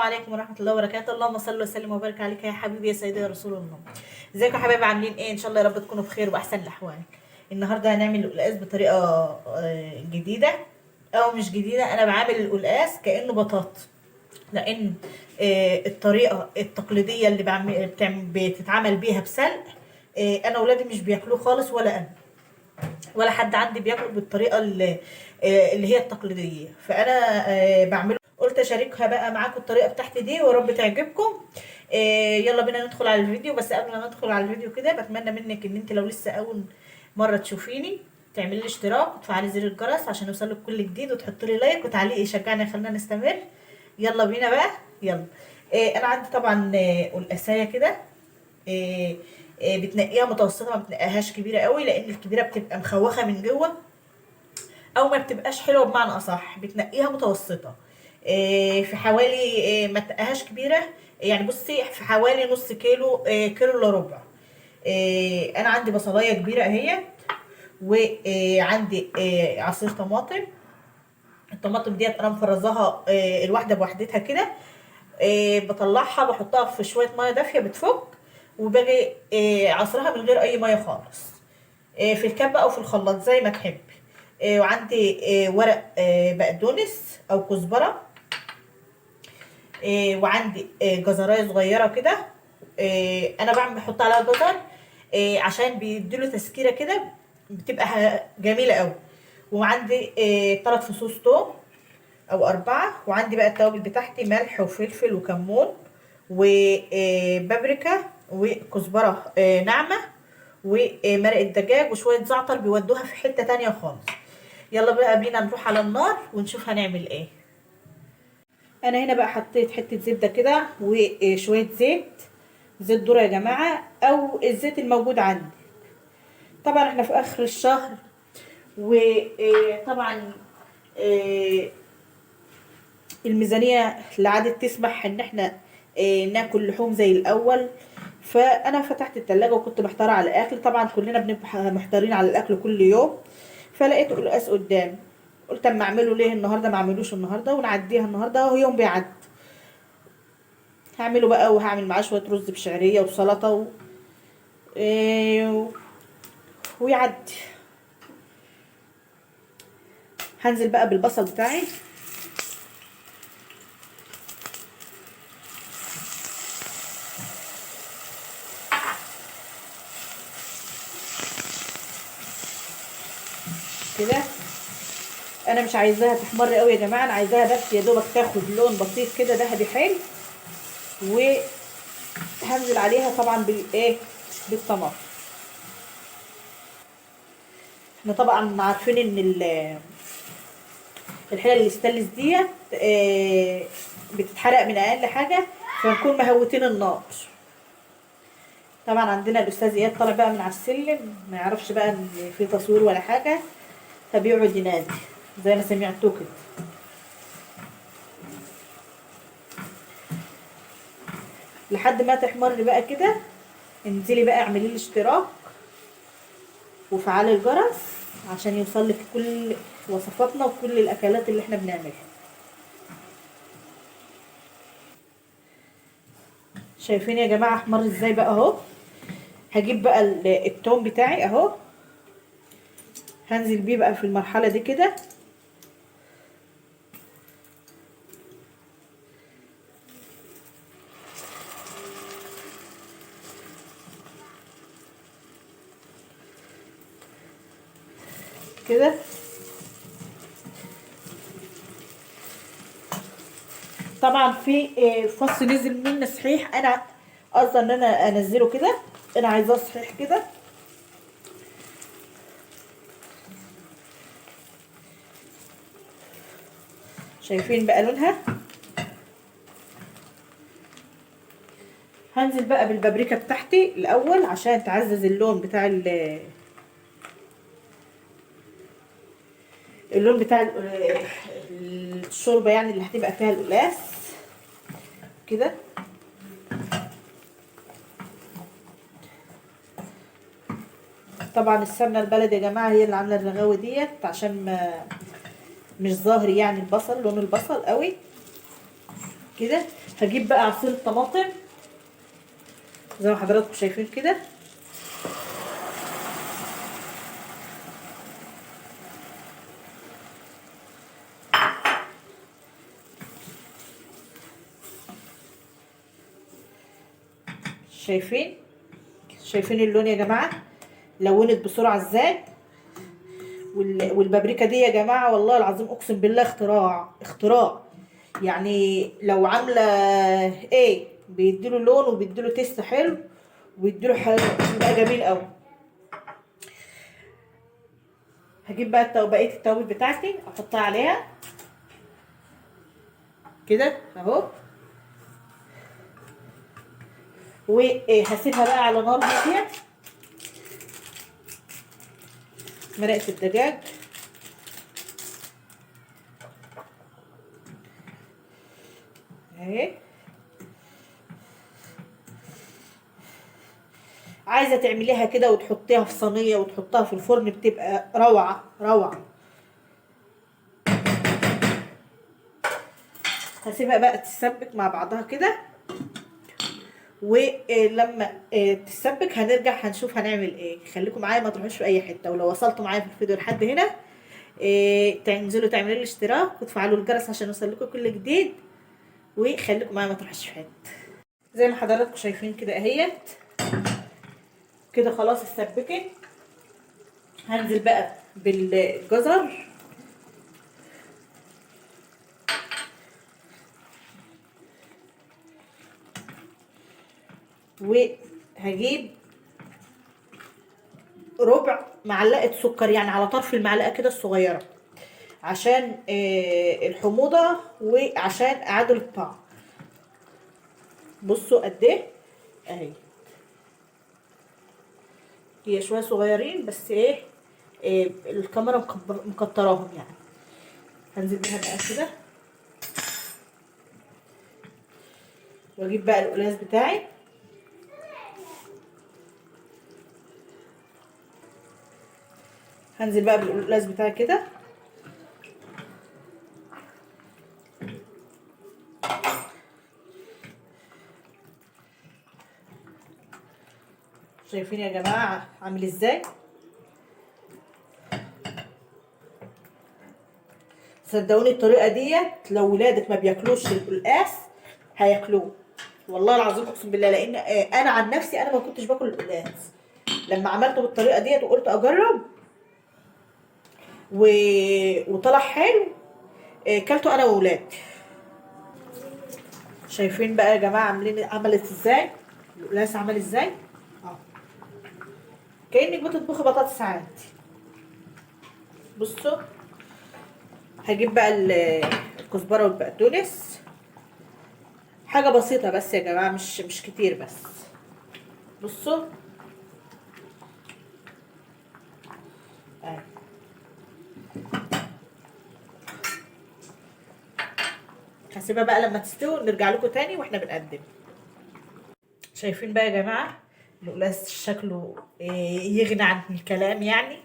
عليكم ورحمة الله وبركاته. اللهم صل وسلم وبارك عليك يا حبيبي يا سيدي يا رسول الله. ازيكم يا حبايبي، عاملين ايه؟ ان شاء الله يا رب تكونوا بخير واحسن الاحوال. النهارده هنعمل القلقاس بطريقة جديدة او مش جديدة. انا بعمل القلقاس كأنه بطاطا، لان الطريقة التقليدية اللي بتتعمل بيها بسلق، انا ولادي مش بياكلوه خالص، ولا انا ولا حد عندي بياكل بالطريقه اللي هي التقليديه. فانا بعمله، قلت اشاركها بقى معاكم الطريقه بتاعتي دي ويا رب تعجبكم. يلا بينا ندخل على الفيديو. بس قبل ما ندخل على الفيديو كده، بتمنى منك ان انت لو لسه اول مره تشوفيني تعملي لي اشتراك وتفعلي زر الجرس عشان يوصلك كل جديد، وتحطي لي لايك وتعليق يشجعني يخلينا نستمر. يلا بينا بقى، يلا. انا عندي طبعا قلقاسايه كده. إيه بتنقيها متوسطه، ما بتنقيهاش كبيره قوي، لان الكبيره بتبقى مخوخه من جوه او ما بتبقاش حلوه. بمعنى اصح بتنقيها متوسطه. في حوالي ما تنقيهاش كبيره. يعني بصي، في حوالي نص كيلو، كيلو الا ربع. انا عندي بصلايه كبيره اهي، وعندي عصير طماطم. الطماطم ديت انا مفرزاها الواحده بوحدتها كده. بطلعها بحطها في شويه ميه دافيه بتفك، وباجي عصرها من غير اي ميه خالص، في الكبه او في الخلاط زي ما تحب. وعندي ورق بقدونس او كزبره. وعندي جزرايه صغيره كده. انا بعمل بحط عليها جزر عشان بيديله تسكيره كده، بتبقى جميله قوي. وعندي 3 فصوص توم او 4. وعندي بقى التوابل بتاعتي: ملح وفلفل وكمون وبابريكا وكزبره ناعمه ومرق الدجاج وشويه زعتر، بيودوها في حته تانية خالص. يلا بقى بينا نروح على النار ونشوف هنعمل ايه. انا هنا بقى حطيت حته زبده كده وشويه زيت ذره يا جماعه، او الزيت الموجود عندي. طبعا احنا في اخر الشهر، وطبعا الميزانيه لا عادت تسمح ان احنا ناكل لحوم زي الاول. فانا فتحت التلاجة وكنت محتاره على الاكل. طبعا كلنا بنبقى محتارين على الاكل كل يوم. فلقيت قلقاس قدامي، قلت اما اعمله ليه النهارده، ما اعملوش النهارده ونعديها النهارده، وهو يوم بيعدي. هعمله بقى، وهعمل معاه شويه رز بشعريه وسلطه إيه ويعدي. هنزل بقى بالبصل بتاعي. كده انا مش عايزاها تحمر قوي يا جماعه، انا عايزاها بس يا دوبك تاخد لون بسيط كده ذهبي حلو. وهنزل عليها طبعا بالايه، بالطماطم. احنا طبعا عارفين ان الحله الاستانلس ديت بتتحرق من اقل حاجه، فنكون مهوتين النار. طبعا عندنا الاستاذ اياد طالع بقى من على السلم، ما يعرفش بقى ان في تصوير ولا حاجه، فبيقعد ينادي زي ما سمعتوه كده. لحد ما تحمر بقى كده، انزلي بقى اعملي لي اشتراك وفعلي الجرس عشان يوصل لك كل وصفاتنا وكل الاكلات اللي احنا بنعملها. شايفين يا جماعه احمر ازاي بقى اهو. هجيب بقى التوم بتاعي اهو، هنزل بيه بقى في المرحله دي كده. كده طبعا في فص نزل منه صحيح، انا قصدي ان انا انزله كده، انا عايزاه صحيح كده. شايفين بقى لونها. هنزل بقى بالبابريكا بتاعتي الاول عشان تعزز اللون بتاع اللون بتاع الشوربه، يعني اللي هتبقى فيها القلقاس كده. طبعا السمنه البلدي يا جماعه هي اللي عامله الرغاوه ديت، عشان ما مش ظاهر يعني البصل، لون البصل قوي كده. هجيب بقى عصير الطماطم زي ما حضراتكم شايفين كده. شايفين اللون يا جماعه، لونت بسرعه ازاي. والبابريكا دي يا جماعه والله العظيم اقسم بالله اختراع. يعني لو عامله ايه بيديله لون وبيديله تيست حلو وبيديله حلو، بيبقى جميل قوي. هجيب بقى بقيه التوابل بتاعتي احطها عليها كده اهو، وهسيبها بقى على نار هاديه. مرقه الدجاج اهي. عايزه تعمليها كده وتحطيها في صينيه وتحطها في الفرن بتبقى روعه روعه. هسيبها بقى تتسبك مع بعضها كده، ولما تتسبك هنرجع هنشوف هنعمل ايه. خليكم معايا ما تروحوش في اي حته، ولو وصلتوا معايا في الفيديو لحد هنا تنزلوا تعملوا لي اشتراك وتفعلوا الجرس عشان يوصلكوا كل جديد، وخليكم معايا ما تروحوش في حته. زي ما حضراتكم شايفين كده اهيت كده خلاص اتسبكت. هنزل بقى بالجزر وهجيب ربع معلقه سكر، يعني على طرف المعلقه كده الصغيره، عشان الحموضه وعشان اعادل الطعم. بصوا قد ايه اهي، هي شويه صغيرين بس ايه الكاميرا مكتراهم يعني. هنزل بيها بقى كده، واجيب بقى القلاص بتاعي هنزل بقى بالقلاص بتاعي كده. شايفين يا جماعه عامل ازاي؟ صدقوني الطريقه ديت لو ولادك ما بياكلوش القلقاس هياكلوه والله العظيم اقسم بالله، لان انا عن نفسي انا ما كنتش باكل القلقاس. لما عملته بالطريقه ديت وقلت اجرب وطلع حلو كلته انا وولادي. شايفين بقى يا جماعه عملت ازاي القلقاس، عمل ازاي اه كانك بتطبخي بطاطس عادي. بصوا هجيب بقى الكزبره والبقدونس، حاجه بسيطه بس يا جماعه، مش كتير بس. بصوا هسيبها بقى لما تستوي نرجع لكم تاني واحنا بنقدم. شايفين بقى يا جماعه القلاص شكله يغني عن الكلام يعني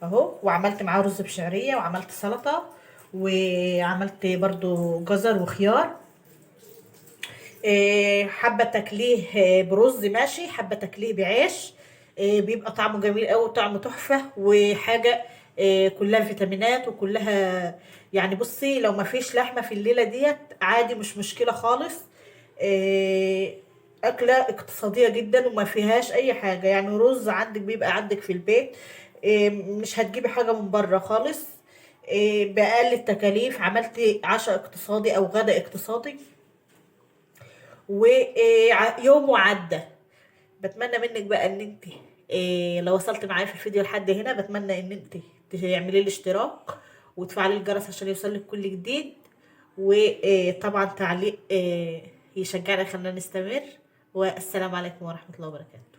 اهو. وعملت معاه رز بشعريه وعملت سلطه وعملت برضو جزر وخيار. حابه تاكليه برز ماشي، حابه تاكليه بعيش بيبقى طعمه جميل قوي، طعمه تحفه وحاجه كلها فيتامينات وكلها يعني. بصي لو ما فيش لحمه في الليله ديت عادي مش مشكله خالص. آه، اكله اقتصاديه جدا وما فيهاش اي حاجه، يعني رز عندك بيبقى عندك في البيت، مش هتجيبي حاجه من بره خالص. بأقل التكاليف عملت عشاء اقتصادي او غدا اقتصادي ويوم وعدى. بتمنى منك بقى ان انت لو وصلت معايا في الفيديو لحد هنا بتمنى ان انت تعملي لي الاشتراك وتفعلي الجرس عشان يوصلك كل جديد، وطبعا تعليق يشجعنا يخلينا نستمر. والسلام عليكم ورحمة الله وبركاته.